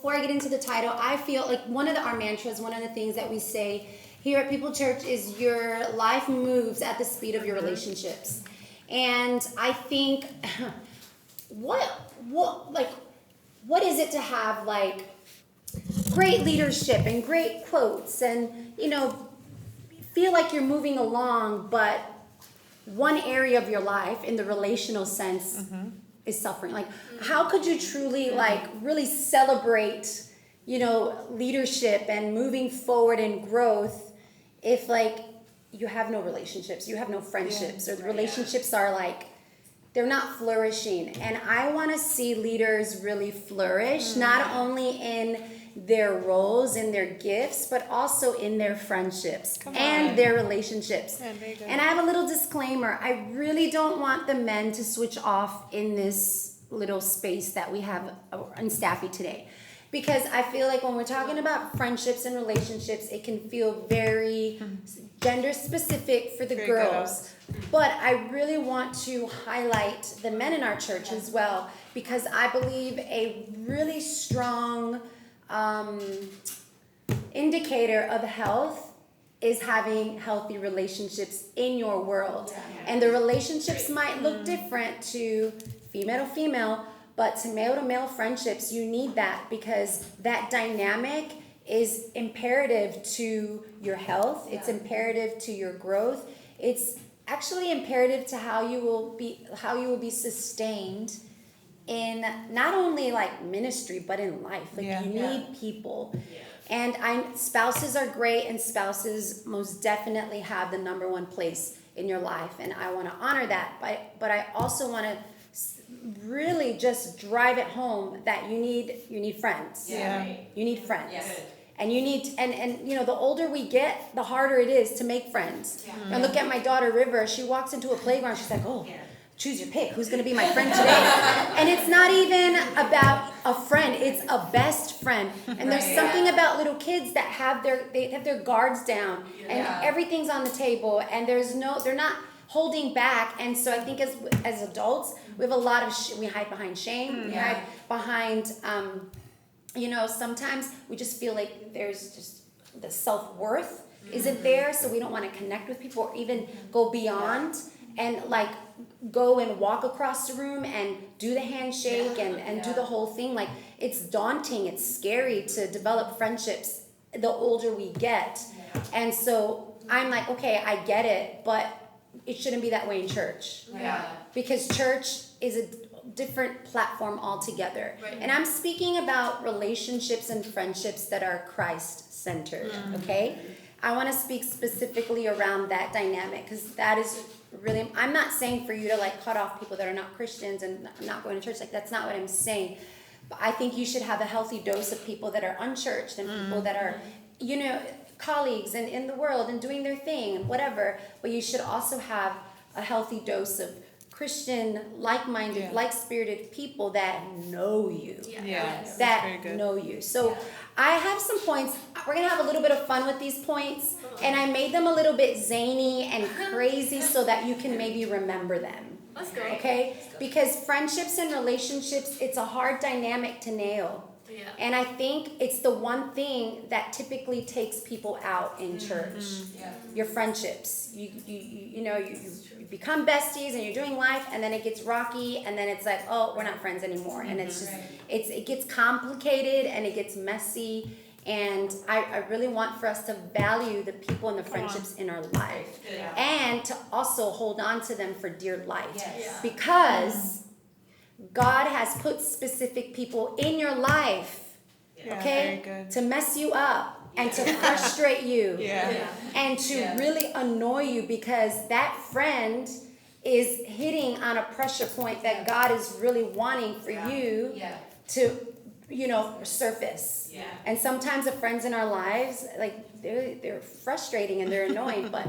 before I get into the title, I feel like one of our mantras, one of the things that we say here at People Church is your life moves at the speed of your relationships. And I think what is it to have like great leadership and great quotes and, you know, feel like you're moving along, but one area of your life in the relational sense is suffering. Like, how could you truly like really celebrate, you know, leadership and moving forward and growth if like you have no relationships, you have no friendships, or the relationships are like, they're not flourishing. And I want to see leaders really flourish, not only in their roles and their gifts, but also in their friendships and their relationships. And I have a little disclaimer. I really don't want the men to switch off in this little space that we have in Staffy today. Because I feel like when we're talking about friendships and relationships, it can feel very gender specific for the girls. But I really want to highlight the men in our church as well, because I believe a really strong indicator of health is having healthy relationships in your world. And the relationships might look different to female, but to male friendships, you need that, because that dynamic is imperative to your health. It's imperative to your growth. It's actually imperative to how you will be sustained in not only like ministry, but in life. Like you need people. And spouses are great, and spouses most definitely have the number one place in your life. And I want to honor that. But I also want to really just drive it home that you need friends. You need friends. And you need, and you know, the older we get, the harder it is to make friends. And look at my daughter River. She walks into a playground. She's like, oh, choose your pick. Who's going to be my friend today? And it's not even about a friend. It's a best friend. And there's something about little kids that have their guards down, and everything's on the table, and they're not holding back. And so I think as adults, we have a lot of we hide behind shame. We hide behind you know, sometimes we just feel like there's just the self-worth isn't there, so we don't want to connect with people or even go beyond and like go and walk across the room and do the handshake and do the whole thing. Like, it's daunting, it's scary to develop friendships the older we get. And so I'm like, okay, I get it, but it shouldn't be that way in church. Because church is a different platform altogether. And I'm speaking about relationships and friendships that are Christ-centered, okay? I want to speak specifically around that dynamic, because that is really, I'm not saying for you to like cut off people that are not Christians and not going to church. Like, that's not what I'm saying. But I think you should have a healthy dose of people that are unchurched and people that are, you know, colleagues and in the world and doing their thing and whatever. But you should also have a healthy dose of Christian, like-minded, like-spirited people that know you. That know you. So I have some points. We're going to have a little bit of fun with these points. And I made them a little bit zany and crazy so that you can maybe remember them. Let's go. Okay? Because friendships and relationships, it's a hard dynamic to nail. And I think it's the one thing that typically takes people out in church. Your friendships. You know, you become besties and you're doing life, and then it gets rocky, and then it's like, oh, we're not friends anymore. And it's just, it gets complicated and it gets messy. And I really want for us to value the people and the friendships in our life. And to also hold on to them for dear life. Because God has put specific people in your life, okay, to mess you up and to frustrate you and to really annoy you, because that friend is hitting on a pressure point that God is really wanting for you to, you know, surface. And sometimes the friends in our lives, like, they're frustrating and they're annoying, but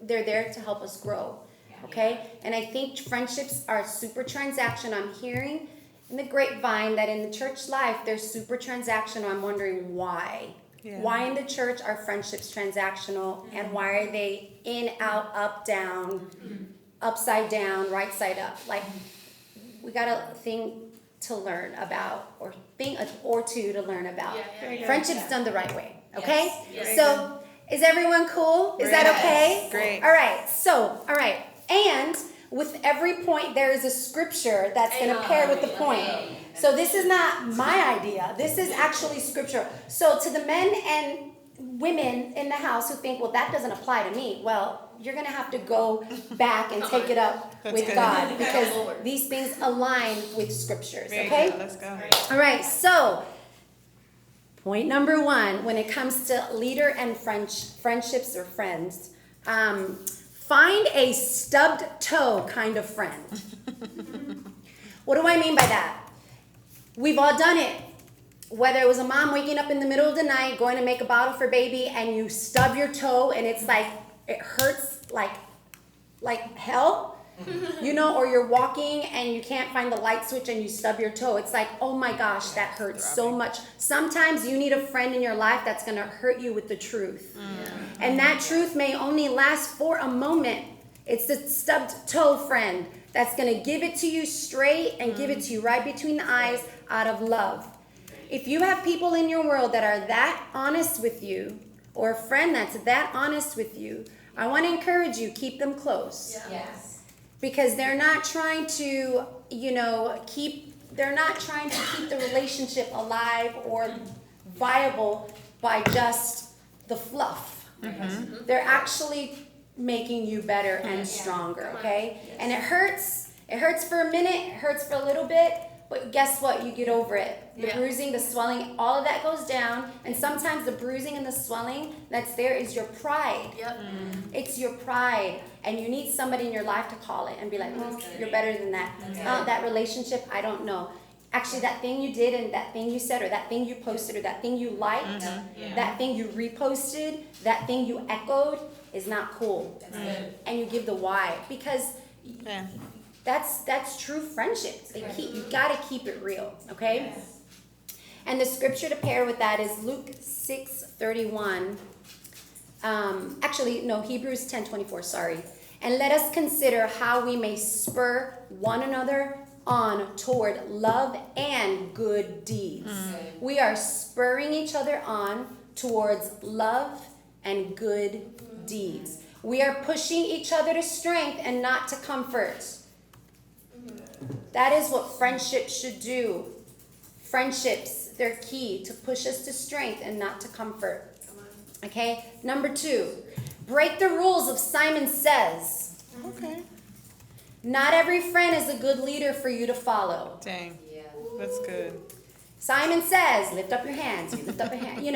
they're there to help us grow. Okay? And I think friendships are super transactional. I'm hearing in the grapevine that in the church life, they're super transactional. I'm wondering why. Why in the church are friendships transactional, and why are they in, out, up, down, upside down, right side up? Like, we got to think to learn about, or thing or two to learn about. Yeah. Friendship's done the right way. Okay? Yes. So is everyone cool? Is that okay? Great. All right. And with every point, there is a scripture that's going to pair with the point. So this is not my idea. This is actually scripture. So to the men and women in the house who think, well, that doesn't apply to me. Well, you're going to have to go back and take it up with good. God, because these things align with scriptures. Very Okay? good. Let's go. All right. So point number 1, when it comes to leader and friendships or friends, find a stubbed toe kind of friend. What do I mean by that? We've all done it. Whether it was a mom waking up in the middle of the night, going to make a bottle for baby, and you stub your toe, and it's like, it hurts like hell. Or you're walking and you can't find the light switch and you stub your toe. It's like, oh my gosh, that hurts so much. Sometimes you need a friend in your life that's going to hurt you with the truth. And that truth may only last for a moment. It's the stubbed toe friend that's going to give it to you straight and give it to you right between the eyes out of love. If you have people in your world that are that honest with you, or a friend that's that honest with you, I want to encourage you, keep them close. Yes. Because they're not trying to, keep the relationship alive or viable by just the fluff. Mm-hmm. They're actually making you better and stronger, okay? And it hurts. It hurts for a minute, it hurts for a little bit, but guess what? You get over it. The bruising, the swelling, all of that goes down. And sometimes the bruising and the swelling that's there is your pride. It's your pride. And you need somebody in your life to call it and be like, you're better than that. That relationship, I don't know. Actually, that thing you did and that thing you said or that thing you posted or that thing you liked, that thing you reposted, that thing you echoed is not cool. And you give the why. Because that's true friendship. You got to keep it real, okay? And the scripture to pair with that is Luke 6:31. Hebrews 10:24, sorry. And let us consider how we may spur one another on toward love and good deeds. We are spurring each other on towards love and good deeds. We are pushing each other to strength and not to comfort. That is what friendships should do. Friendships, they're key to push us to strength and not to comfort. Okay? Number 2, break the rules of Simon Says. Okay. Not every friend is a good leader for you to follow. Dang. That's good. Simon Says, lift up your hands. You lift up your hand.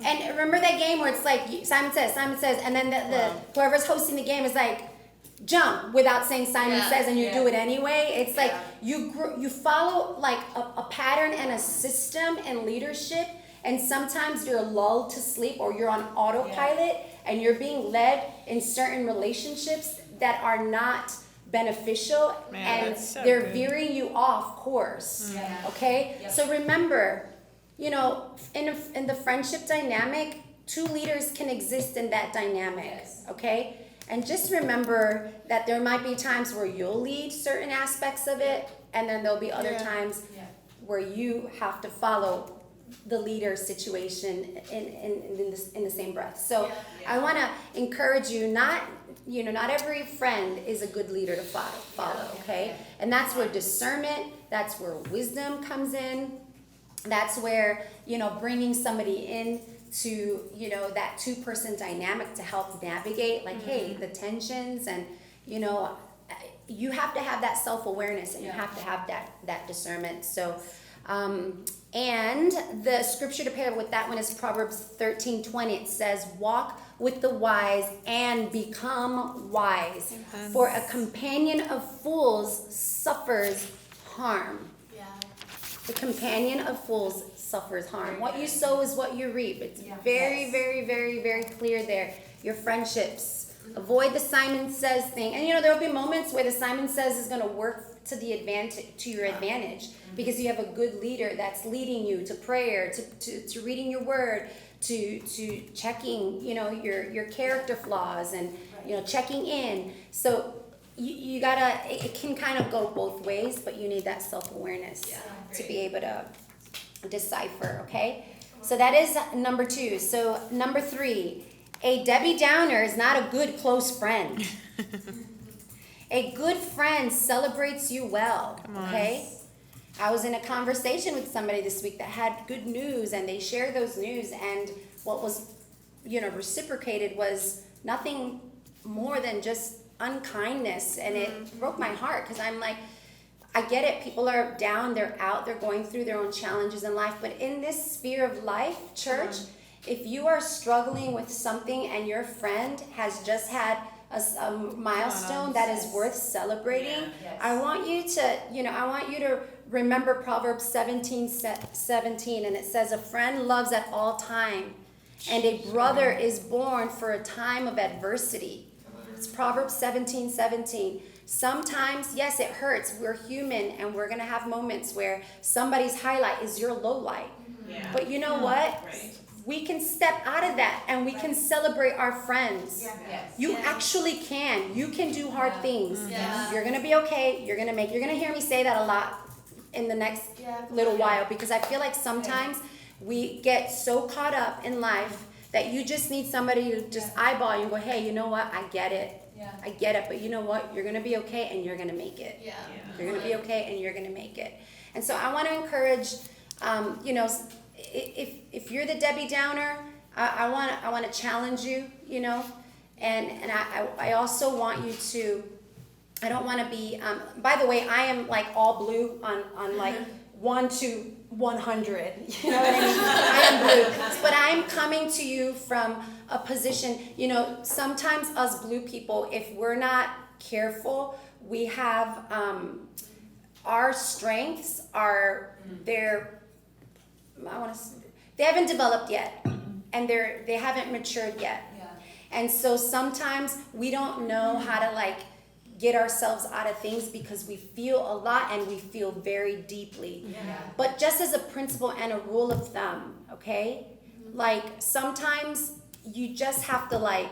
And remember that game where it's like Simon says, and then the whoever's hosting the game is like, jump without saying Simon Says, and you do it anyway. It's like you follow like a pattern and a system and leadership, and sometimes you're lulled to sleep or you're on autopilot and you're being led in certain relationships that are not beneficial, and they're veering you off course. Okay? So remember, in the friendship dynamic, 2 leaders can exist in that dynamic. Okay? And just remember that there might be times where you'll lead certain aspects of it, and then there'll be other times where you have to follow the leader situation in the same breath. So I want to encourage you, not every friend is a good leader to follow, okay? And that's where discernment, that's where wisdom comes in. That's where, bringing somebody in to, that 2-person dynamic to help navigate, hey, the tensions, and, you have to have that self-awareness, and you have to have that discernment. So, and the scripture to pair with that one is Proverbs 13:20. It says, walk with the wise and become wise, for a companion of fools suffers harm. The companion of fools suffers harm. What you sow is what you reap. It's very, very, very, very clear there. Your friendships. Avoid the Simon Says thing. And there will be moments where the Simon Says is going to work to your advantage, because you have a good leader that's leading you to prayer, to reading your word, to checking, your character flaws, and checking in. So you gotta. It can kind of go both ways, but you need that self-awareness. to be able to decipher, okay? So that is number 2. So number 3, a Debbie Downer is not a good close friend. A good friend celebrates you well, okay? I was in a conversation with somebody this week that had good news, and they shared those news, and what was, reciprocated was nothing more than just unkindness, and it broke my heart, because I'm like, I get it, people are down, they're out, they're going through their own challenges in life, but in this sphere of life, church, if you are struggling with something and your friend has just had a milestone that is worth celebrating, I want you to remember Proverbs 17:17, and it says, a friend loves at all time, and a brother is born for a time of adversity. It's Proverbs 17:17. Sometimes, yes, it hurts. We're human, and we're going to have moments where somebody's highlight is your low light. But you know what? We can step out of that, and we can celebrate our friends. You actually can. You can do hard things. You're going to be okay. You're going to hear me say that a lot in the next little while, because I feel like sometimes we get so caught up in life that you just need somebody to just eyeball you and go, hey, you know what? I get it. I get it, but you know what? You're going to be okay, and you're going to make it. You're going to be okay, and you're going to make it. And so I want to encourage, if you're the Debbie Downer, I want to challenge you, and I also want you to, I don't want to be, by the way, I am like all blue on like 1 to 100, you know what I mean? I am blue, but I'm coming to you from a position, sometimes us blue people, if we're not careful, we have, our strengths are, they haven't developed yet, and they haven't matured yet. And so sometimes we don't know how to get ourselves out of things because we feel a lot and we feel very deeply. But just as a principle and a rule of thumb, okay? Sometimes you just have to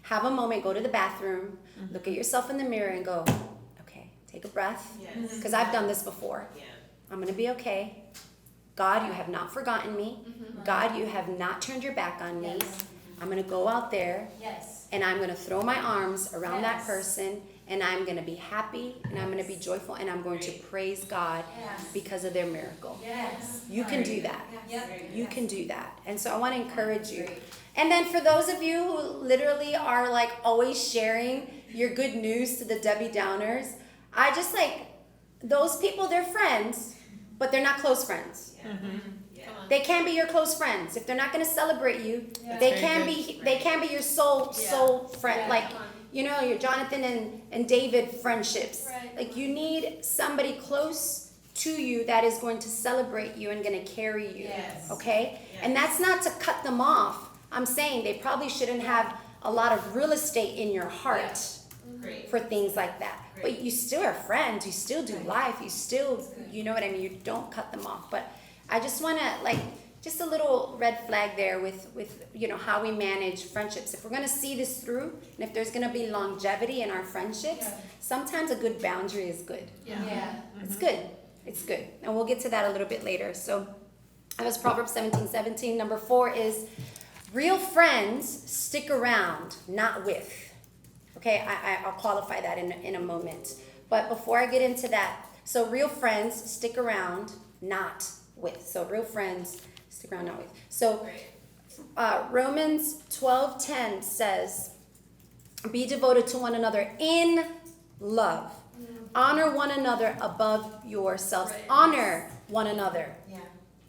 have a moment, go to the bathroom, look at yourself in the mirror and go, okay, take a breath. Because I've done this before. I'm going to be okay. God, you have not forgotten me. God, you have not turned your back on me. I'm going to go out there and I'm going to throw my arms around that person, and I'm going to be happy and I'm going to be joyful, and I'm going to praise God because of their miracle. You can do that. You can do that. And so I want to encourage you. And then for those of you who literally are always sharing your good news to the Debbie Downers, I just those people, they're friends, but they're not close friends. They can be your close friends. If they're not going to celebrate you, they can be your soul friend. Your Jonathan and David friendships. You need somebody close to you that is going to celebrate you and going to carry you. Okay? And that's not to cut them off. I'm saying they probably shouldn't have a lot of real estate in your heart for things like that. But you still are friends. You still do life. You still, you know what I mean? You don't cut them off. But I just want to, just a little red flag there with how we manage friendships. If we're going to see this through, and if there's going to be longevity in our friendships, sometimes a good boundary is good. It's good. It's good. And we'll get to that a little bit later. So that was Proverbs 17:17. Number 4 is real friends stick around, not with. Okay, I'll qualify that in a moment. But before I get into that, so real friends stick around, not with. So real friends stick around, not with. So Romans 12:10 says, be devoted to one another in love. Honor one another above yourselves. Honor one another.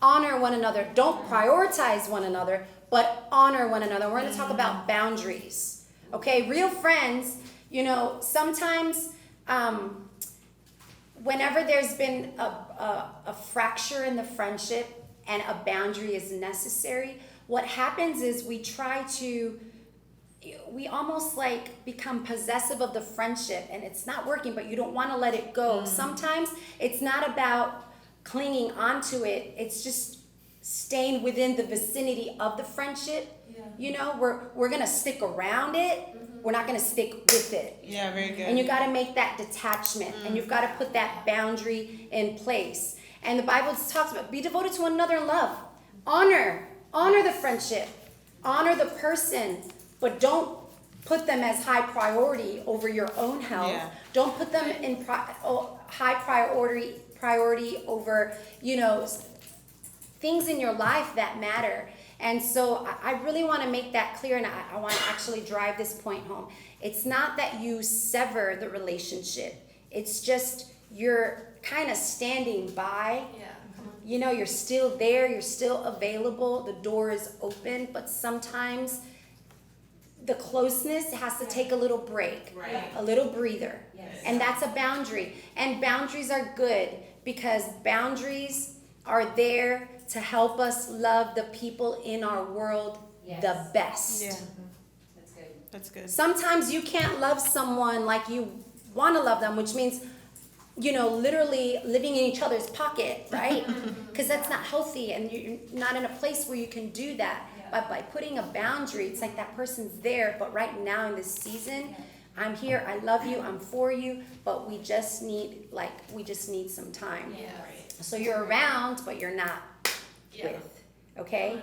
Honor one another. Don't prioritize one another, but honor one another. We're going to talk about boundaries. Okay, real friends, sometimes whenever there's been a fracture in the friendship and a boundary is necessary, what happens is we almost become possessive of the friendship, and it's not working, but you don't want to let it go. Sometimes it's not about clinging onto it, it's just staying within the vicinity of the friendship. We're going to stick around it. We're not going to stick with it. Very good. And you got to make that detachment, and you've got to put that boundary in place. And the Bible talks about be devoted to one another in love. Honor the friendship. Honor the person, but don't put them as high priority over your own health. Yeah. Don't put them in high priority over, things in your life that matter. And so I really want to make that clear, and I want to actually drive this point home. It's not that you sever the relationship. It's just you're kind of standing by. Yeah. You're still there. You're still available. The door is open. But sometimes the closeness has to take a little break, Right. a little breather. Yes. And that's a boundary. And boundaries are good because boundaries are there to help us love the people in our world the best. Yeah. That's good. That's good. Sometimes you can't love someone like you want to love them, which means, literally living in each other's pocket, right? Because that's not healthy, and you're not in a place where you can do that. Yeah. But by putting a boundary, it's like that person's there, but right now in this season, I'm here, I love you, I'm for you, but we just need some time. Yeah. So you're around, but you're not Yeah. with, okay?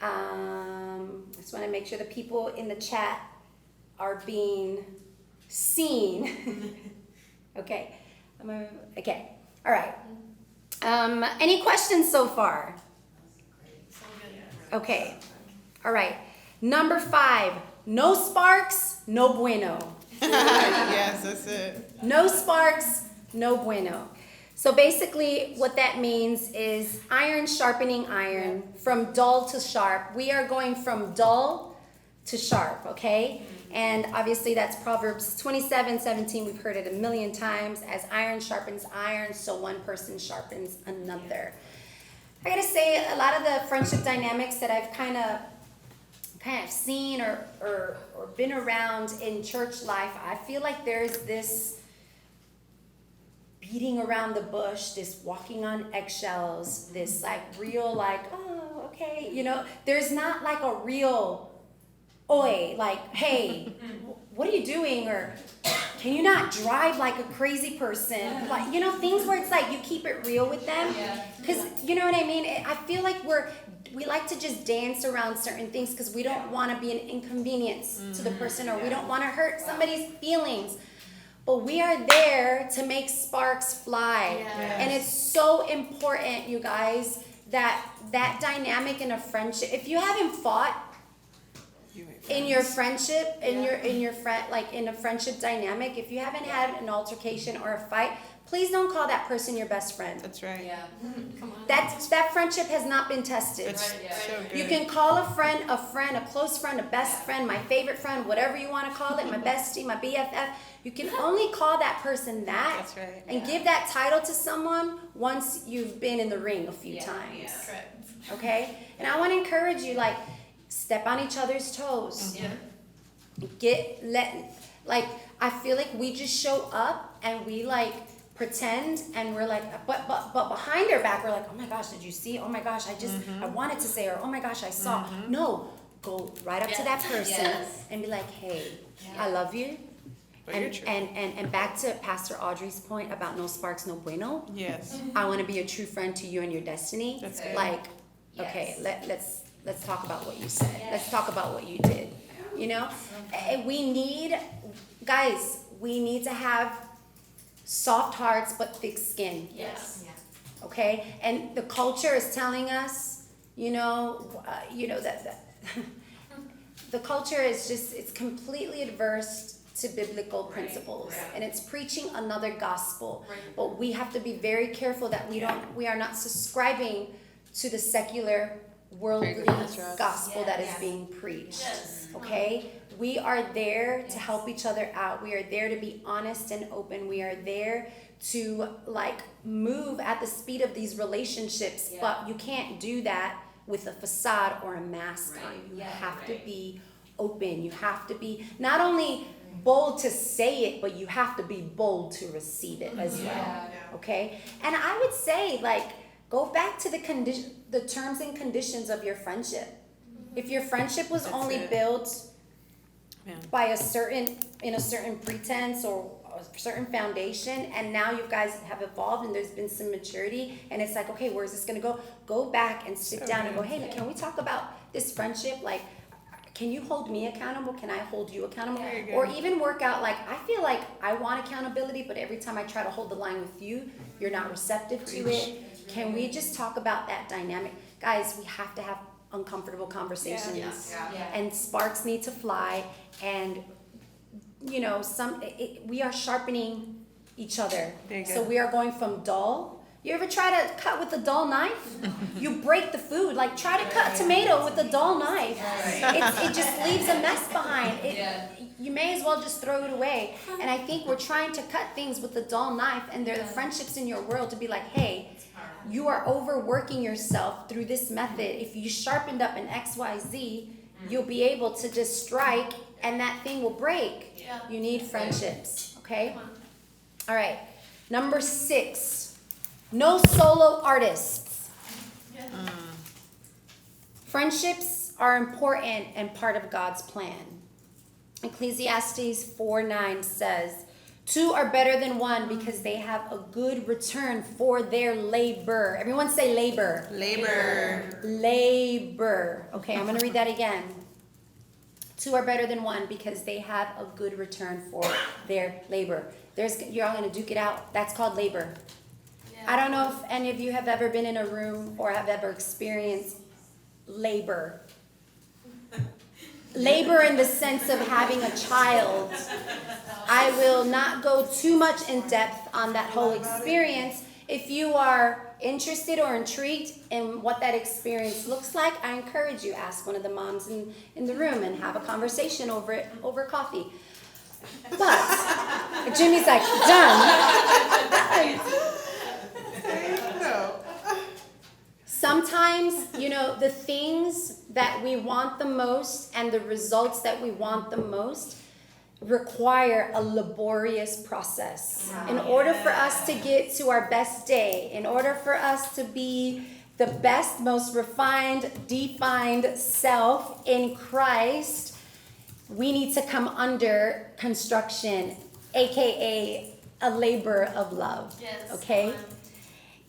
I just want to make sure the people in the chat are being seen. Okay. Okay. All right. Any questions so far? Okay. All right. Number 5. No sparks, no bueno. Yes, that's it. No sparks, no bueno. So basically what that means is iron sharpening iron, from dull to sharp. We are going from dull to sharp, okay? And obviously that's Proverbs 27:17. We've heard it a million times. As iron sharpens iron, so one person sharpens another. I gotta say, a lot of the friendship dynamics that I've kind of seen or been around in church life, I feel like there's this beating around the bush, this walking on eggshells, this real oh, okay, there's not a real oi, hey, what are you doing? Or can you not drive like a crazy person? Things where it's you keep it real with them. Because, you know what I mean? I feel like we like to just dance around certain things because we don't want to be an inconvenience to the person, or we don't want to hurt somebody's feelings. But we are there to make sparks fly. Yes. And it's so important, you guys, that dynamic in a friendship. If you haven't fought in your friendship, in your friend, in a friendship dynamic, if you haven't had an altercation or a fight, please don't call that person your best friend. That's right. Yeah. Come on. That friendship has not been tested. It's Right, yeah. so good. You can call a friend, a close friend, a best friend, my favorite friend, whatever you want to call it, my bestie, my BFF. You can only call that person that That's right. and give that title to someone once you've been in the ring a few times. Yeah. Correct. Okay? And I want to encourage you, step on each other's toes. Yeah. I feel like we just show up and we pretend, and we're but behind her back we're oh my gosh, did you see? Oh my gosh, I wanted to say, or oh my gosh, I saw. No, go right up to that person and be hey, I love you. But you're true. And back to Pastor Audrey's point about no sparks, no bueno. Yes. I want to be a true friend to you and your destiny. That's good. Okay, let's talk about what you said. Let's talk about what you did. And we need to have soft hearts but thick skin. Yes. Okay, and the culture is telling us, that the culture is it's completely adverse to biblical principles, and it's preaching another gospel. But we have to be very careful that we are not subscribing to the secular worldly gospel that is being preached. Okay, we are there to help each other out. We are there to be honest and open. We are there to move at the speed of these relationships, but you can't do that with a facade or a mask on. You have to be open. You have to be not only bold to say it, but you have to be bold to receive it as well. Okay? And I would say go back to the terms and conditions of your friendship. If your friendship was only built by in a certain pretense or a certain foundation, and now you guys have evolved and there's been some maturity, and it's like, okay, where's this gonna go? Go back and sit down and go, hey, can we talk about this friendship? Like, can you hold me accountable? Can I hold you accountable? Or even work out, like, I feel like I want accountability, but every time I try to hold the line with you, you're not receptive to it. Can we just talk about that dynamic? Guys, we have to have uncomfortable conversations. And sparks need to fly, and you know, we are sharpening each other. So we are going from dull. You ever try to cut with a dull knife? You break the food. Like, try to cut tomato with a dull knife. It just leaves a mess behind. You may as well just throw it away. And I think we're trying to cut things with a dull knife, and they're the friendships in your world to be like, hey, you are overworking yourself through this method. If you sharpened up an XYZ, you'll be able to just strike, and that thing will break. You need friendships, okay? All right, number 6. No solo artists. Friendships are important and part of God's plan. Ecclesiastes 4:9 says, 2 are better than 1 because they have a good return for their labor. Everyone say labor. Labor. Okay, I'm going to read that again. 2 are better than 1 because they have a good return for their labor. You're all going to duke it out. That's called labor. I don't know if any of you have ever been in a room or have ever experienced labor. Labor in the sense of having a child. I will not go too much in depth on that whole experience. If you are interested or intrigued in what that experience looks like, I encourage you, ask one of the moms in the room and have a conversation over coffee. But Jimmy's like, done. Sometimes, you know, the things that we want the most and the results that we want the most require a laborious process. In order for us to get to our best day, in order for us to be the best, most refined, defined self in Christ, we need to come under construction, aka a labor of love. Okay?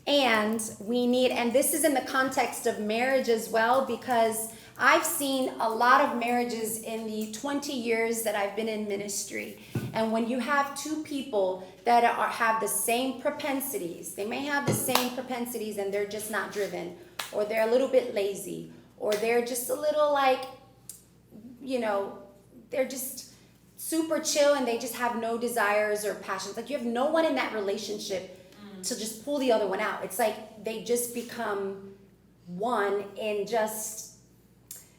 And this is in the context of marriage as well, because I've seen a lot of marriages in the 20 years that I've been in ministry. And when you have 2 people that have the same propensities, they may have the same propensities and they're just not driven, or they're a little bit lazy, or they're just a little like, you know, they're just super chill and they just have no desires or passions. Like, you have no one in that relationship to just pull the other one out. It's like they just become one in just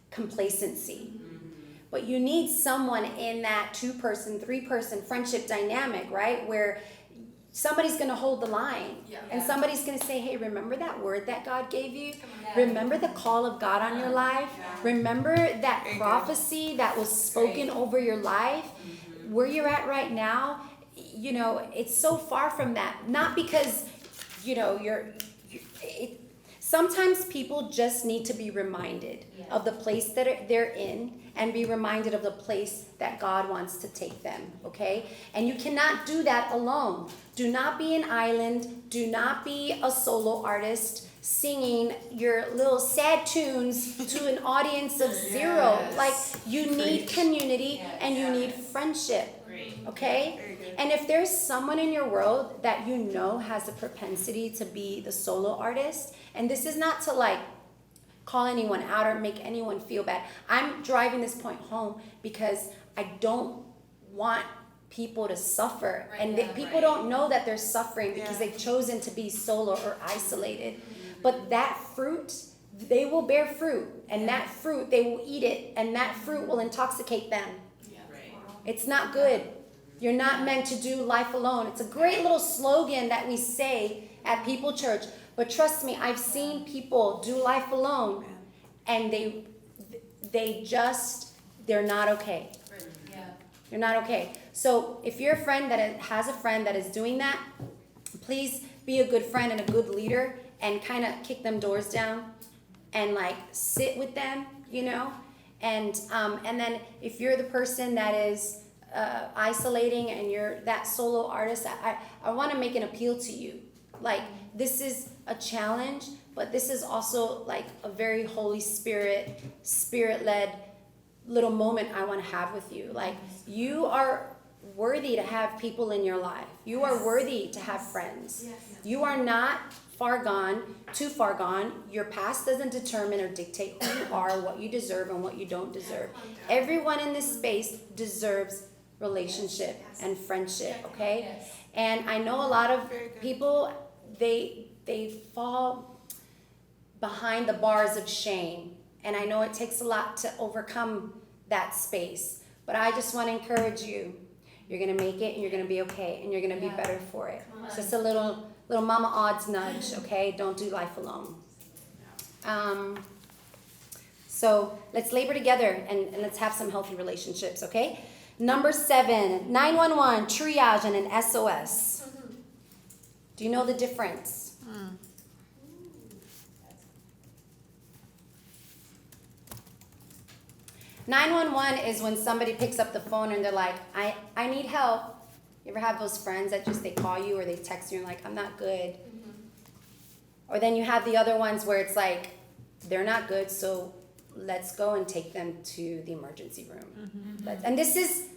complacency. But you need someone in that 2-person, 3-person friendship dynamic, right? Where somebody's going to hold the line. And somebody's going to say, hey, remember that word that God gave you? Remember the call of God on your life? Remember that prophecy that was spoken over your life? Where you're at right now, you know, it's so far from that. Not because, you know, sometimes people just need to be reminded of the place that they're in, and be reminded of the place that God wants to take them, okay? And you cannot do that alone. Do not be an island. Do not be a solo artist singing your little sad tunes to an audience of 0. Like, you need community and you need friendship, okay? And if there's someone in your world that you know has a propensity to be the solo artist, and this is not to like call anyone out or make anyone feel bad. I'm driving this point home because I don't want people to suffer. And people don't know that they're suffering because they've chosen to be solo or isolated. But that fruit, they will bear fruit. And that fruit, they will eat it. And that fruit will intoxicate them. It's not good. You're not meant to do life alone. It's a great little slogan that we say at People Church. But trust me, I've seen people do life alone, and they're not okay. You're not okay. So if you're a friend that has a friend that is doing that, please be a good friend and a good leader, and kind of kick them doors down, and like sit with them, you know. And then if you're the person that is isolating and you're that solo artist, I want to make an appeal to you. Like, this is a challenge, but this is also like a very Holy Spirit-led little moment I want to have with you. Like, you are worthy to have people in your life. You are worthy to have friends. You are not far gone, too far gone. Your past doesn't determine or dictate who you are, what you deserve, and what you don't deserve. Everyone in this space deserves relationship and friendship, okay? And I know a lot of people, they fall behind the bars of shame. And I know it takes a lot to overcome that space. But I just want to encourage you. You're going to make it, and you're going to be okay, and you're going to be better for it. It's just a little Mama Odds nudge, okay? Don't do life alone. So let's labor together, and let's have some healthy relationships, okay? Number 7, 911, triage, and an SOS. Do you know the difference? 911 is when somebody picks up the phone and they're like, I need help. You ever have those friends that just, they call you or they text you and like, I'm not good. Or then you have the other ones where it's like, they're not good, so let's go and take them to the emergency room. And this is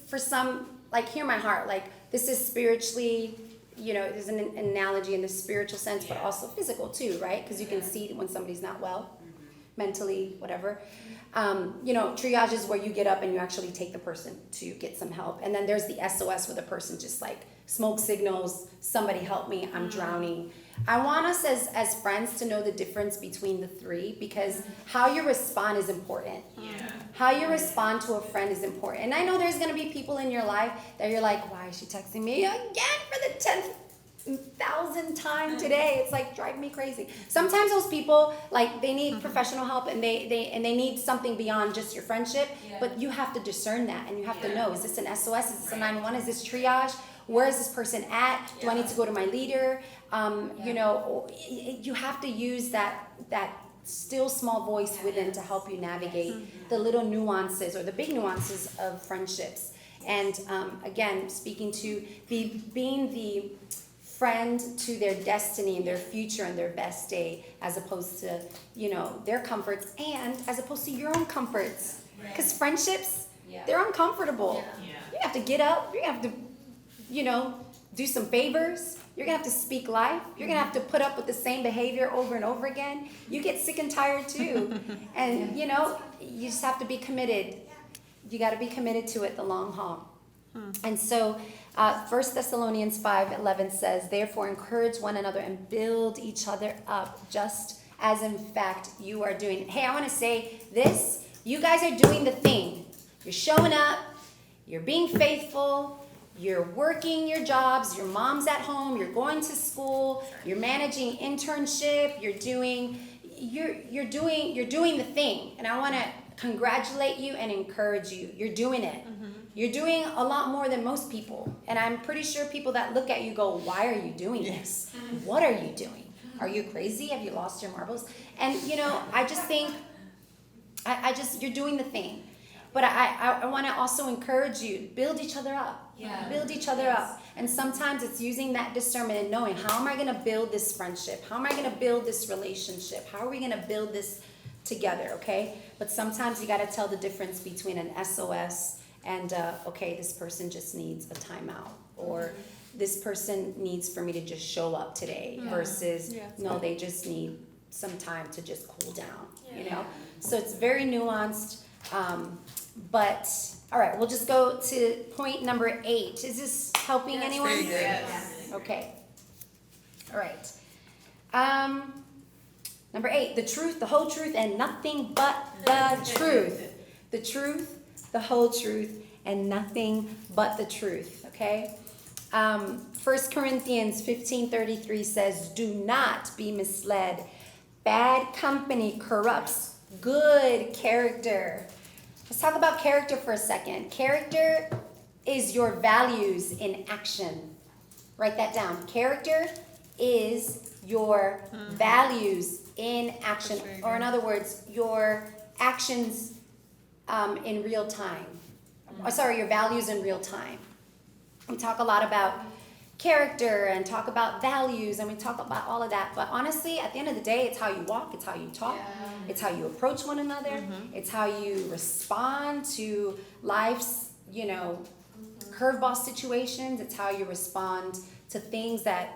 for some, like, hear my heart, like, this is spiritually, you know, there's an analogy in the spiritual sense, but also physical too, right? Because you can see when somebody's not well, mentally, whatever. You know, triage is where you get up and you actually take the person to get some help. And then there's the SOS where the person just like smoke signals, somebody help me, I'm drowning. I want us as friends to know the difference between the three, because how you respond is important. How you respond to a friend is important. And I know there's going to be people in your life that you're like, why is she texting me again for the 10,000th time today? It's like drive me crazy. Sometimes those people, like, they need professional help and they need something beyond just your friendship, but you have to discern that, and you have to know, is this an SOS, is this a 911, is this triage, where is this person at, do I need to go to my leader? You know, you have to use that still small voice within to help you navigate the little nuances or the big nuances of friendships. And again, speaking to being the friend to their destiny and their future and their best day, as opposed to, you know, their comforts, and as opposed to your own comforts. Because friendships, they're uncomfortable. You have to get up, you have to, you know, do some favors. You're going to have to speak life. You're going to have to put up with the same behavior over and over again. You get sick and tired too. And, you know, you just have to be committed. You got to be committed to it the long haul. And so 1 Thessalonians 5:11 says, therefore encourage one another and build each other up, just as in fact you are doing. Hey, I want to say this. You guys are doing the thing. You're showing up. You're being faithful. You're working your jobs. Your mom's at home. You're going to school. You're managing internship. You're doing the thing. And I want to congratulate you and encourage you. You're doing it. You're doing a lot more than most people. And I'm pretty sure people that look at you go, why are you doing this? What are you doing? Are you crazy? Have you lost your marbles? And, you know, I just think, you're doing the thing. But I want to also encourage you, build each other up. Build each other up. And sometimes it's using that discernment and knowing, how am I going to build this friendship? How am I going to build this relationship? How are we going to build this together, okay? But sometimes you got to tell the difference between an SOS and, okay, this person just needs a timeout, or this person needs for me to just show up today, versus, no, they just need some time to just cool down, you know? So it's very nuanced, but, all right, we'll just go to point number 8. Is this helping anyone? Yes. Okay. All right. Number 8, the truth, the whole truth, and nothing but the truth. The truth, the whole truth, and nothing but the truth, okay? 1 Corinthians 15:33 says, do not be misled. Bad company corrupts good character. Let's talk about character for a second. Character is your values in action. Write that down. Character is your values in action, or in other words, your actions in real time. your values in real time. We talk a lot about character and talk about values and we talk about all of that. But honestly, at the end of the day, it's how you walk, it's how you talk, it's how you approach one another, it's how you respond to life's, curveball situations. It's how you respond to things that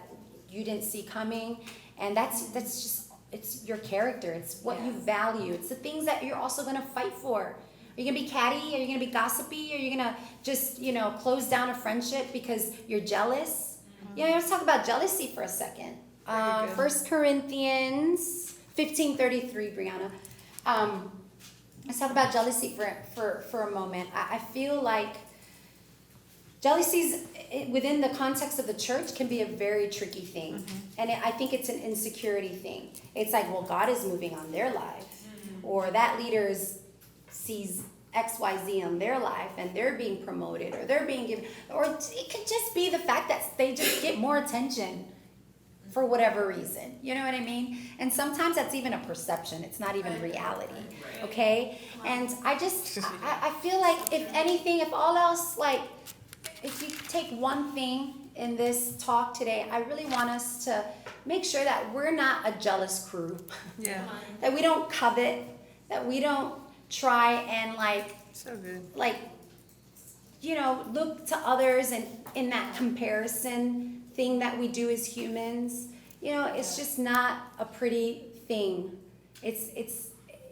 you didn't see coming. And that's just, it's your character. It's what you value. It's the things that you're also going to fight for. Are you going to be catty? Are you going to be gossipy? Are you going to just, close down a friendship because you're jealous? Let's talk about jealousy for a second. 1 Corinthians 15:33, Brianna. Let's talk about jealousy for a moment. I feel like jealousies within the context of the church can be a very tricky thing. And I think it's an insecurity thing. It's like, well, God is moving on their life. Or that leader sees XYZ on their life and they're being promoted or they're being given. Or it could just be the fact that they just get more attention for whatever reason. You know what I mean? And sometimes that's even a perception. It's not even reality. Okay? And I feel like if anything, if all else, like, if you take one thing in this talk today, I really want us to make sure that we're not a jealous crew. Yeah. That we don't covet, that we don't try and so good. Look to others and in that comparison thing that we do as humans. It's just not a pretty thing.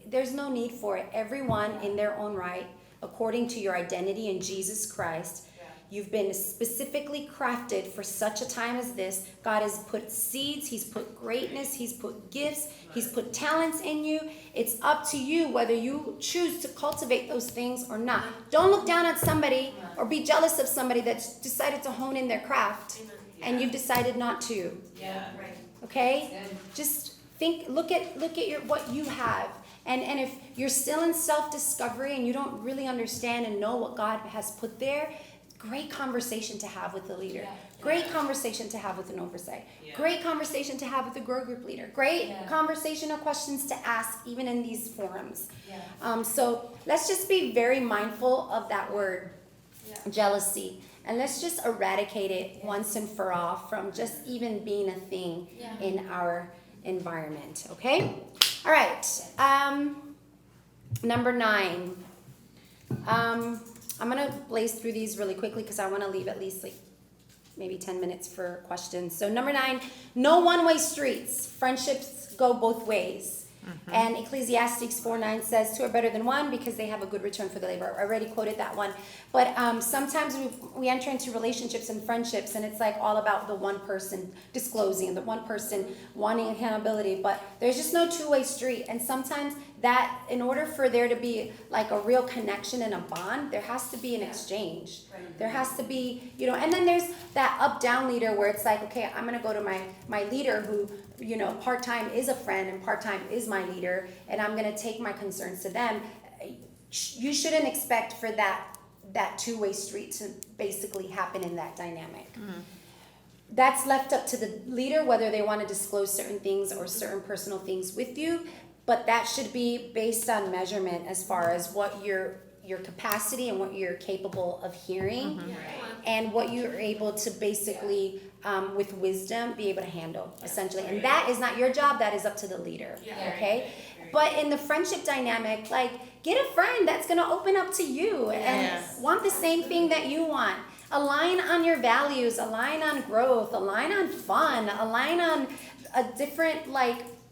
There's no need for it. Everyone in their own right, according to your identity in Jesus Christ, you've been specifically crafted for such a time as this. God has put seeds, He's put greatness, He's put gifts, He's put talents in you. It's up to you whether you choose to cultivate those things or not. Don't look down at somebody or be jealous of somebody that's decided to hone in their craft and you've decided not to. Yeah, right. Okay? Just look at what you have. And if you're still in self-discovery and you don't really understand and know what God has put there, great conversation to have with the leader. Great conversation to have with an oversight. Great conversation to have with a grow group leader. Great conversational questions to ask even in these forums. So let's just be very mindful of that word, jealousy. And let's just eradicate it once and for all from just even being a thing in our environment. Okay? All right. Number 9. I'm going to blaze through these really quickly because I want to leave at least maybe 10 minutes for questions. So number 9, no one-way streets. Friendships go both ways. And Ecclesiastes 4:9 says, two are better than one because they have a good return for the labor. I already quoted that one. But sometimes we enter into relationships and friendships and it's like all about the one person disclosing and the one person wanting accountability. But there's just no two-way street. And sometimes that in order for there to be like a real connection and a bond, there has to be an exchange. There has to be, and then there's that up-down leader where it's like, okay, I'm going to go to my leader who, part-time is a friend and part-time is my leader, and I'm going to take my concerns to them. You shouldn't expect for that two-way street to basically happen in that dynamic. That's left up to the leader whether they want to disclose certain things or certain personal things with you, but that should be based on measurement as far as what your capacity and what you're capable of hearing and what you're able to basically with wisdom be able to handle essentially. And that is not your job, that is up to the leader. Okay? But in the friendship dynamic, get a friend that's going to open up to you and want the same thing that you want. Align on your values, align on growth, align on fun, align on a different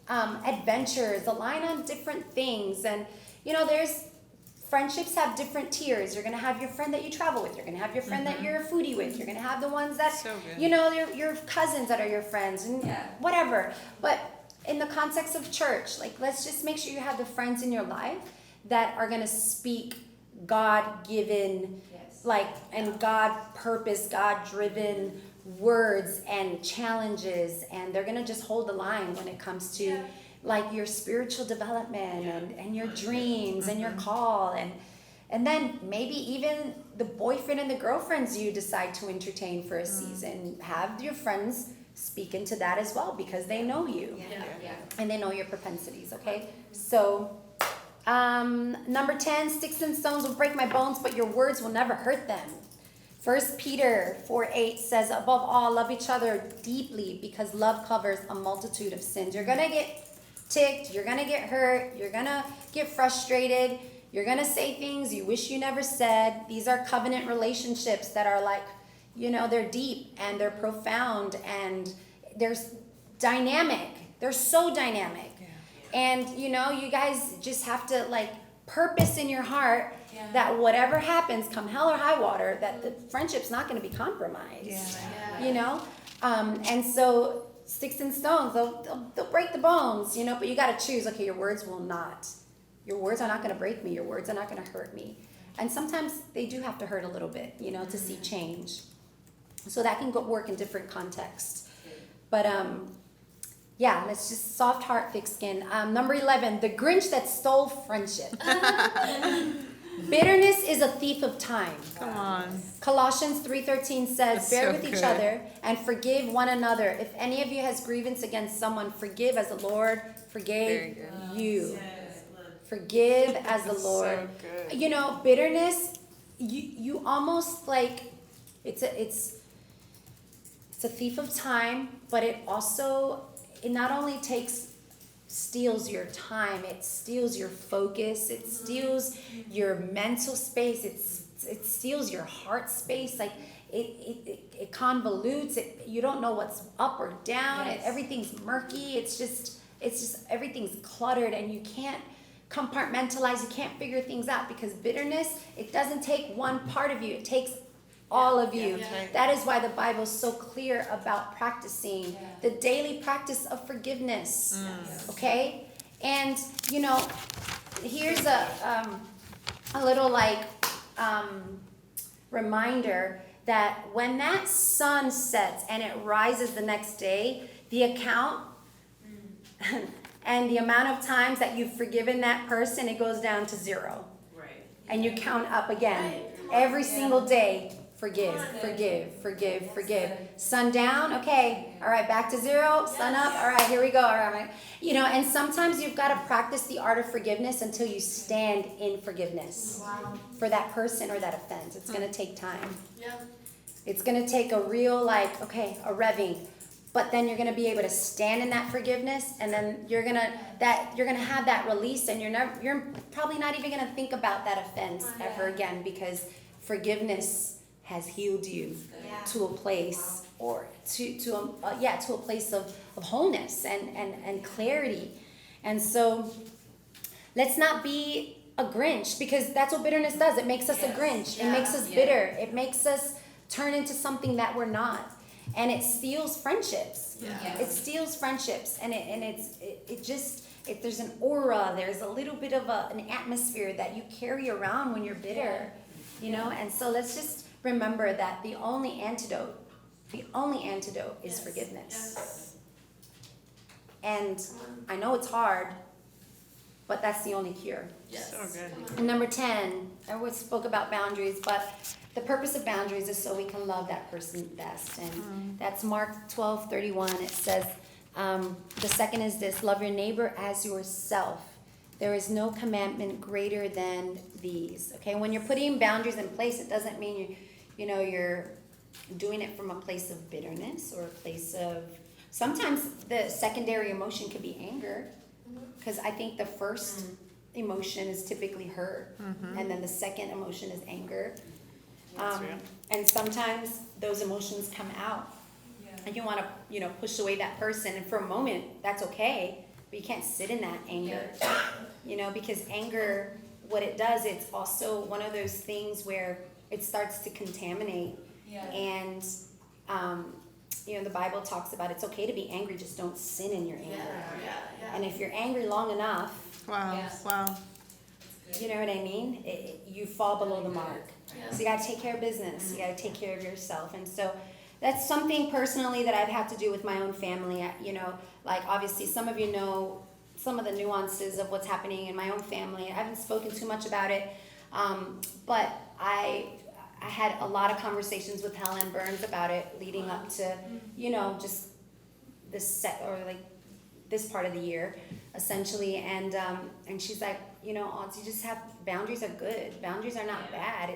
adventures, align on different things. And there's friendships have different tiers. You're going to have your friend that you travel with. You're going to have your friend that you're a foodie with. You're going to have the ones that, your cousins that are your friends and whatever. But in the context of church, let's just make sure you have the friends in your life that are going to speak God-given, and God-purpose, God-driven words and challenges. And they're going to just hold the line when it comes to your spiritual development and your dreams and your call and then maybe even the boyfriend and the girlfriends you decide to entertain for a season. Have your friends speak into that as well because they know you and they know your propensities. Okay, so Number 10, sticks and stones will break my bones, but your words will never hurt them. 1 Peter 4:8 says, above all, love each other deeply because love covers a multitude of sins. You're going to get ticked. You're going to get hurt. You're going to get frustrated. You're going to say things you wish you never said. These are covenant relationships that are like, they're deep and they're profound and they're dynamic. They're so dynamic. And, you guys just have to, purpose in your heart that whatever happens, come hell or high water, that the friendship's not going to be compromised. And so sticks and stones, they'll break the bones, but you got to choose, okay, your words will not. Your words are not going to break me. Your words are not going to hurt me. And sometimes they do have to hurt a little bit, to see change. So that can work in different contexts. But, let's just soft heart, thick skin. Number 11, the Grinch that stole friendship. Bitterness is a thief of time. Come on. Colossians 3:13 says, That's bear so with each good. other and forgive one another. If any of you has grievance against someone, forgive as the Lord Very forgave good. you. Forgive as the Lord. So good. Bitterness, you almost it's a thief of time, but it not only steals your time, it steals your focus, it steals your mental space, it steals your heart space, it convolutes it. You don't know what's up or down. Yes. Everything's murky. It's just everything's cluttered and you can't compartmentalize, you can't figure things out because bitterness, it doesn't take one part of you, it takes all of you. That's right. That is why the Bible is so clear about practicing the daily practice of forgiveness. Okay? And here's a little reminder that when that sun sets and it rises the next day, the account and the amount of times that you've forgiven that person, it goes down to 0. Right. And you count up again. Every single day, forgive. Sun down, okay, all right, back to 0. Sun up, all right, here we go. All right. And sometimes you've got to practice the art of forgiveness until you stand in forgiveness for that person or that offense. It's going to take time. It's going to take a real, a revving. But then you're going to be able to stand in that forgiveness, and then you're going to have that release, and you're probably not even going to think about that offense ever again because forgiveness has healed you to a place or to a place of wholeness and clarity. And so let's not be a Grinch because that's what bitterness does. It makes us a Grinch. It makes us bitter. It makes us turn into something that we're not. And it steals friendships. It steals friendships, and there's an aura, there's a little bit of an atmosphere that you carry around when you're bitter, And so let's just remember that the only antidote is forgiveness. And I know it's hard, but that's the only cure. Yes. So good. And number 10, I spoke about boundaries, but the purpose of boundaries is so we can love that person best. And that's Mark 12:31. It says, the second is this, love your neighbor as yourself. There is no commandment greater than these. Okay, when you're putting boundaries in place, it doesn't mean you're doing it from a place of bitterness or a place of, sometimes the secondary emotion could be anger. Because I think the first emotion is typically hurt, and then the second emotion is anger. And sometimes those emotions come out, and you want to, push away that person, and for a moment that's okay, but you can't sit in that anger, because anger, what it does, it's also one of those things where it starts to contaminate, and the Bible talks about it's okay to be angry, just don't sin in your anger. And if you're angry long enough, Wow. you know what I mean? You fall below the mark. So you got to take care of business. You got to take care of yourself. And so that's something personally that I've had to do with my own family. Obviously some of you know some of the nuances of what's happening in my own family. I haven't spoken too much about it, but I had a lot of conversations with Helen Burns about it leading up to, just this this part of the year, essentially, and she's like, you know, Aunts, you just have, boundaries are good. Boundaries are not bad.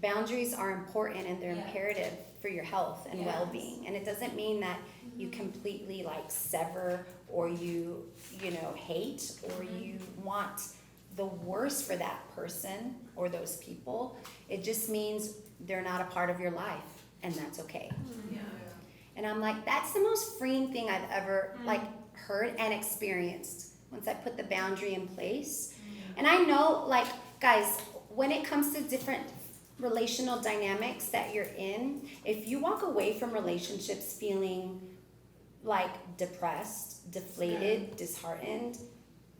Boundaries are important and they're imperative for your health and well-being. And it doesn't mean that you completely like sever or you know, hate or you want the worst for that person or those people. It just means they're not a part of your life, and that's okay. Yeah. And I'm like, that's the most freeing thing I've ever like heard and experienced once I put the boundary in place. And I know, like, guys, when it comes to different relational dynamics that you're in, if you walk away from relationships feeling like depressed, deflated, disheartened,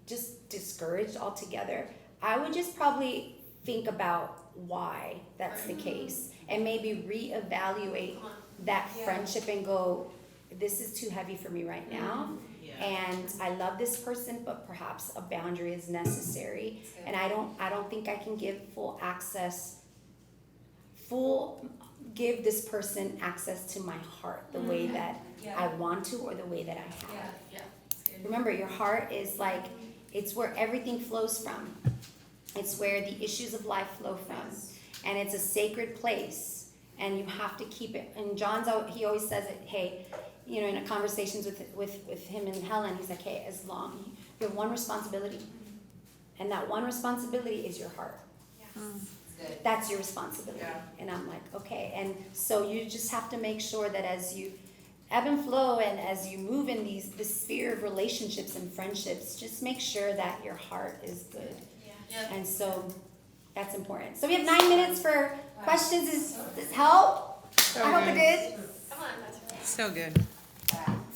just discouraged altogether, I would just probably think about why that's the case and maybe reevaluate that friendship and go, this is too heavy for me right now. And I love this person, but perhaps a boundary is necessary. And I don't think I can give give this person access to my heart the way that I want to or the way that I have. Remember, your heart is like, it's where everything flows from. It's where the issues of life flow from. And it's a sacred place. And you have to keep it. And he always says it, hey, you know, in conversations with him and Helen, he's like, hey, as long, you have one responsibility. And that one responsibility is your heart. That's your responsibility. And I'm like, okay. And so you just have to make sure that as you ebb and flow and as you move in this sphere of relationships and friendships, just make sure that your heart is good. And so that's important. So we have 9 minutes for questions. Does this help? I hope it did. Come on, that's right. So good.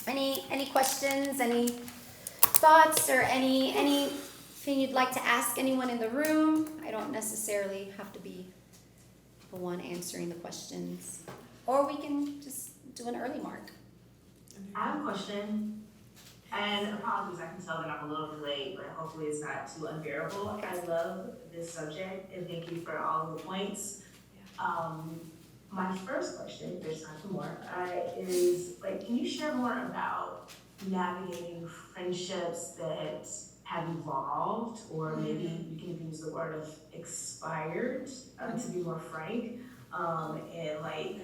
Any questions, any thoughts, or anything you'd like to ask anyone in the room? I don't necessarily have to be the one answering the questions. Or we can just do an early mark. I have a question, and apologies, I can tell that I'm a little bit late, but hopefully it's not too unbearable. I love this subject, and thank you for all of the points. My first question, if there's time for more, is like, can you share more about navigating friendships that have evolved, or maybe you can even use the word of expired, to be more frank, and like,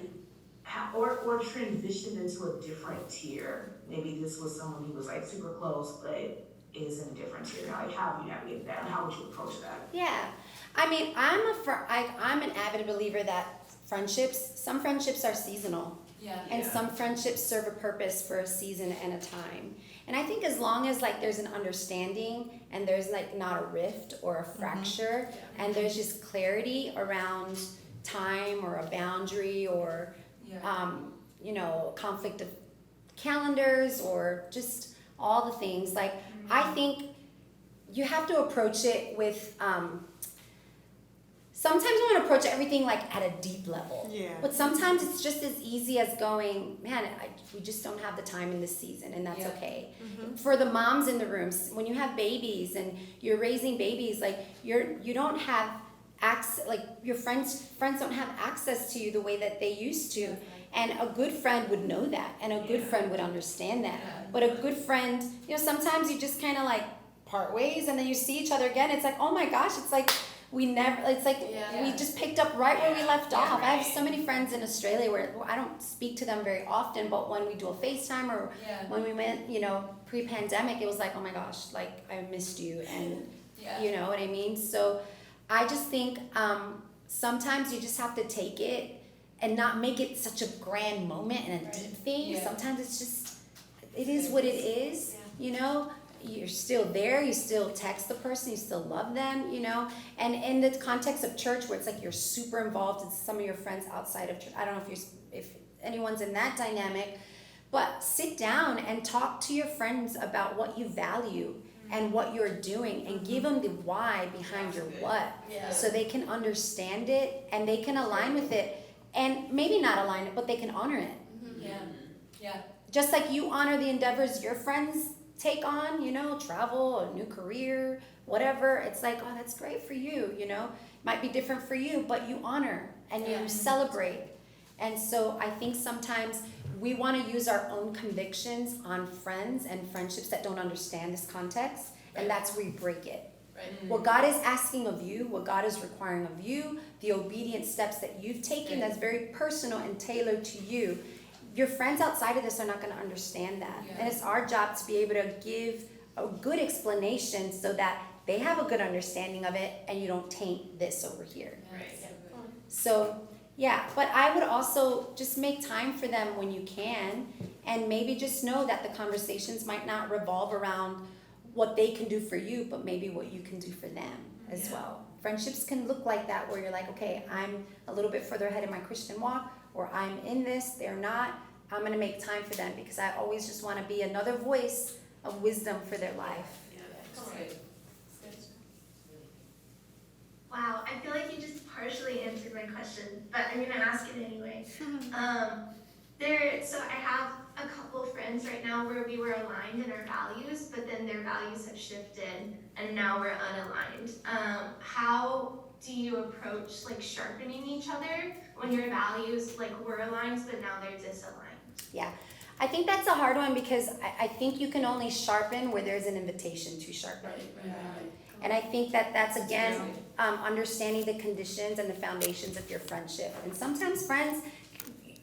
or transitioned into a different tier. Maybe this was someone who was like super close, but is in a different tier. Like, how have you navigated that, and how would you approach that? Yeah, I mean, I'm an avid believer that some friendships are seasonal. And some friendships serve a purpose for a season and a time. And I think as long as like there's an understanding and there's like not a rift or a fracture, and there's just clarity around time or a boundary or you know, conflict of calendars or just all the things, like I think you have to approach it with sometimes you want to approach everything like at a deep level. But sometimes it's just as easy as going, man, we just don't have the time in this season, and that's okay. For the moms in the rooms, when you have babies and you're raising babies, like you don't have access, like your friends don't have access to you the way that they used to. And a good friend would know that, and a good friend would understand that. But a good friend, you know, sometimes you just kind of like part ways, and then you see each other again. It's like, oh my gosh, it's like we just picked up right where we left off. I have so many friends in Australia where I don't speak to them very often, but when we do a FaceTime or when we went, you know, pre-pandemic, it was like, oh my gosh, like I missed you, and you know what I mean? So I just think sometimes you just have to take it and not make it such a grand moment and a deep thing. Sometimes it's just, it is what it is, you know? You're still there, you still text the person, you still love them, you know? And in the context of church, where it's like you're super involved in some of your friends outside of church, I don't know if anyone's in that dynamic, but sit down and talk to your friends about what you value and what you're doing, and give them the why behind your what, so they can understand it and they can align with it, and maybe not align it, but they can honor it. Just like you honor the endeavors your friends take on, you know, travel, a new career, whatever. It's like, oh, that's great for you, you know. Might be different for you, but you honor and you celebrate. And so I think sometimes we want to use our own convictions on friends and friendships that don't understand this context, and that's where you break it. Right. What God is asking of you, what God is requiring of you, the obedient steps that you've taken that's very personal and tailored to you, your friends outside of this are not going to understand that. Yeah. And it's our job to be able to give a good explanation so that they have a good understanding of it and you don't taint this over here. Right. So, yeah, but I would also just make time for them when you can, and maybe just know that the conversations might not revolve around what they can do for you, but maybe what you can do for them as well. Friendships can look like that, where you're like, okay, I'm a little bit further ahead in my Christian walk, or I'm in this, they're not. I'm gonna make time for them because I always just wanna be another voice of wisdom for their life. Yeah, that's good. Wow, I feel like you just partially answered my question, but I'm gonna ask it anyway. So I have a couple friends right now where we were aligned in our values, but then their values have shifted and now we're unaligned. How do you approach like sharpening each other when your values like were aligned, but now they're disaligned? Yeah, I think that's a hard one because I think you can only sharpen where there's an invitation to sharpen. Right. And I think that that's again, understanding the conditions and the foundations of your friendship. And sometimes friends,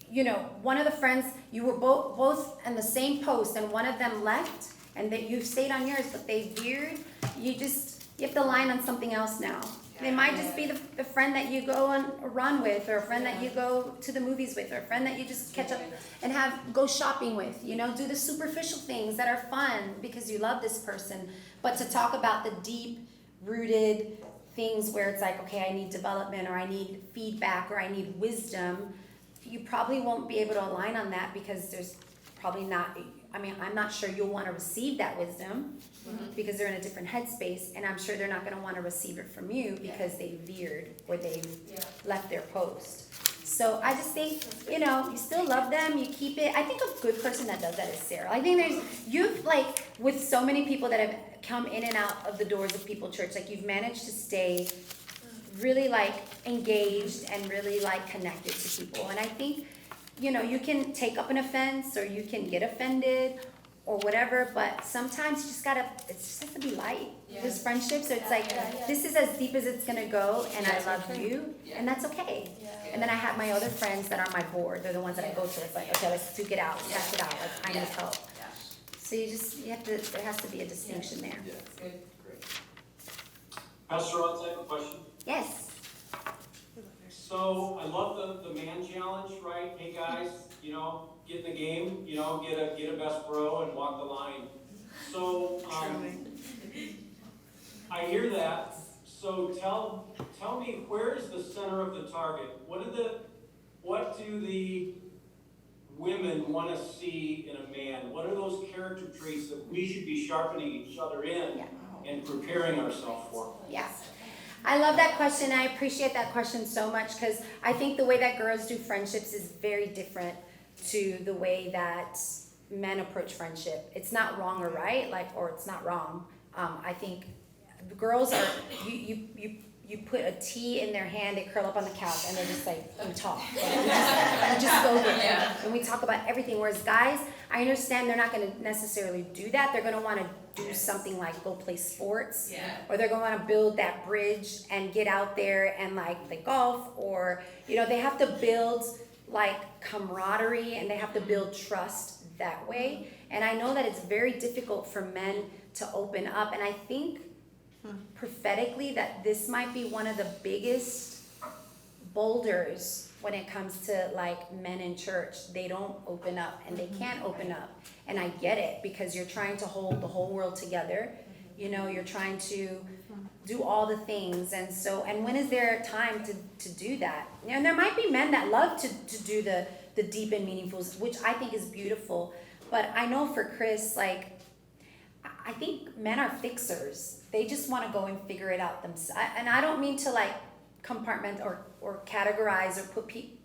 you know, one of the friends, you were both in the same post and one of them left and that you stayed on yours, but they veered, you have to align on something else now. They might just be the friend that you go on a run with, or a friend that you go to the movies with, or a friend that you just catch up and go shopping with, you know, do the superficial things that are fun because you love this person. But to talk about the deep rooted things where it's like, okay, I need development, or I need feedback, or I need wisdom, you probably won't be able to align on that because there's probably not, I'm not sure you'll want to receive that wisdom because they're in a different headspace, and I'm sure they're not going to want to receive it from you because they veered or they left their post. So I just think, you know, you still love them, you keep it. I think a good person that does that is Sarah. I think you've like, with so many people that have come in and out of the doors of People Church, like you've managed to stay really like engaged and really like connected to people. And I think, you know, you can take up an offense or you can get offended or whatever, but sometimes you just gotta, it just has to be light. This friendship, so it's like, this is as deep as it's gonna go, and I love you, and that's okay. And then I have my other friends that are my board, they're the ones that I go to, it's like, okay, let's duke it out, test it out, like, I need help. So you have to, there has to be a distinction there. Yeah, great. Pastor Rods, I have a question. Yes. So I love the man challenge, right? Hey guys, you know, get in the game, you know, get a best bro and walk the line. So I hear that. So tell me, where is the center of the target? What do the women want to see in a man? What are those character traits that we should be sharpening each other in and preparing ourselves for? Yeah. I love that question. I appreciate that question so much because I think the way that girls do friendships is very different to the way that men approach friendship. It's not wrong or right, or it's not wrong. I think the girls are, you put a tea in their hand, they curl up on the couch, and they're just like, we talk. We just go there. And we talk about everything. Whereas guys, I understand they're not going to necessarily do that. They're going to want to do something like go play sports. Or they're going to want to build that bridge and get out there and like play golf. Or, you know, they have to build like camaraderie and they have to build trust that way. And I know that it's very difficult for men to open up. And I think prophetically that this might be one of the biggest boulders when it comes to like men in church. They don't open up and they can't open up, and I get it because you're trying to hold the whole world together, you know, you're trying to do all the things, and when is there time to do that? And there might be men that love to do the deep and meaningful, which I think is beautiful, but I know for Chris, like, I think men are fixers. They just want to go and figure it out themselves. And I don't mean to like compartment or categorize or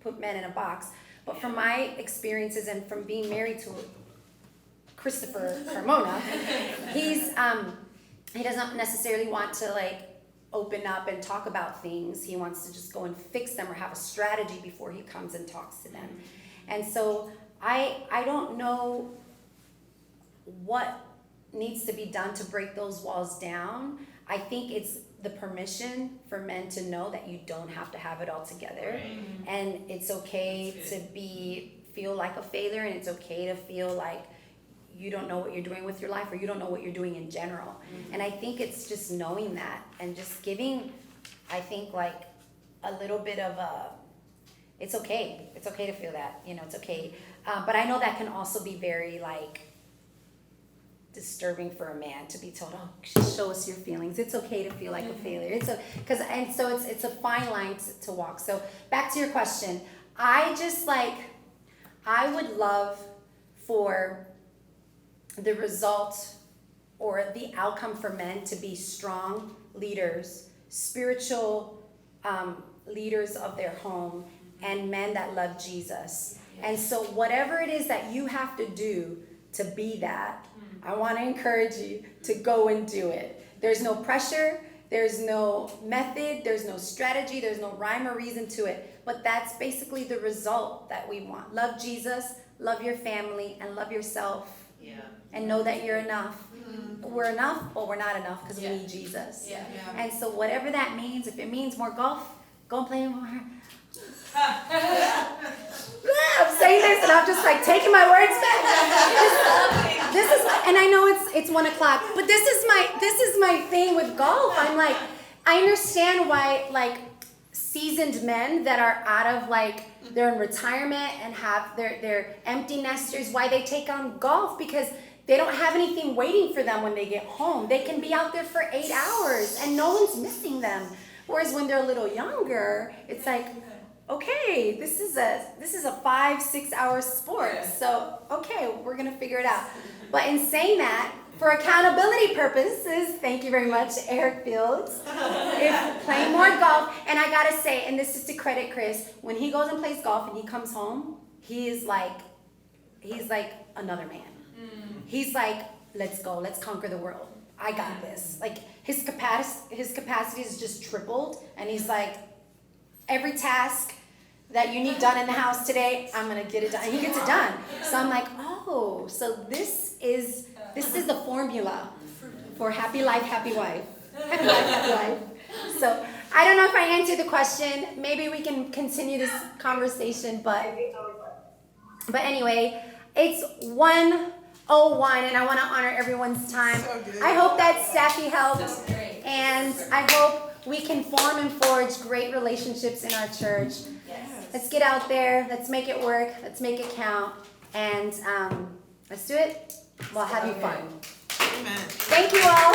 put men in a box. But from my experiences and from being married to Christopher Carmona, he doesn't necessarily want to like open up and talk about things. He wants to just go and fix them or have a strategy before he comes and talks to them. And so I don't know what needs to be done to break those walls down. I think it's the permission for men to know that you don't have to have it all together. And it's okay to feel like a failure, and it's okay to feel like you don't know what you're doing with your life, or you don't know what you're doing in general. And I think it's just knowing that and just giving, I think, like a little bit of it's okay. It's okay to feel that, it's okay. But I know that can also be very like disturbing for a man to be told, oh, show us your feelings. It's okay to feel like a failure. It's a fine line to walk. So back to your question, I would love for the result or the outcome for men to be strong leaders, spiritual leaders of their home, and men that love Jesus. And so whatever it is that you have to do to be that, I want to encourage you to go and do it. There's no pressure, there's no method, there's no strategy, there's no rhyme or reason to it. But that's basically the result that we want. Love Jesus, love your family, and love yourself. Yeah. And know that you're enough. We're enough, but we're not enough because we need Jesus. Yeah. And so whatever that means, if it means more golf, go and play more. I'm saying this and I'm just like taking my words back. This is, and I know it's 1 o'clock, but this is my thing with golf. I'm like, I understand why like seasoned men that are out of like, they're in retirement and have they're empty nesters, why they take on golf, because they don't have anything waiting for them when they get home. They can be out there for 8 hours and no one's missing them. Whereas when they're a little younger, it's like, okay, this is a 5-6 hour sport. So, okay, we're going to figure it out. But in saying that, for accountability purposes, thank you very much, Eric Fields, if playing more golf, and I got to say, and this is to credit Chris, when he goes and plays golf and he comes home, he's like another man. He's like, let's go, let's conquer the world. I got this. Like his capacity is just tripled, and he's like, every task that you need done in the house today, I'm gonna get it done. And he gets it done. So I'm like, oh, so this is the formula for happy life, happy wife. Happy life, happy life. So I don't know if I answered the question. Maybe we can continue this conversation, but anyway, it's 1:01, and I want to honor everyone's time. So good. I hope that Staffy helped, So great. and I hope we can form and forge great relationships in our church. Yes. Let's get out there. Let's make it work. Let's make it count. And let's do it. Well, have you fun. Amen. Thank you all.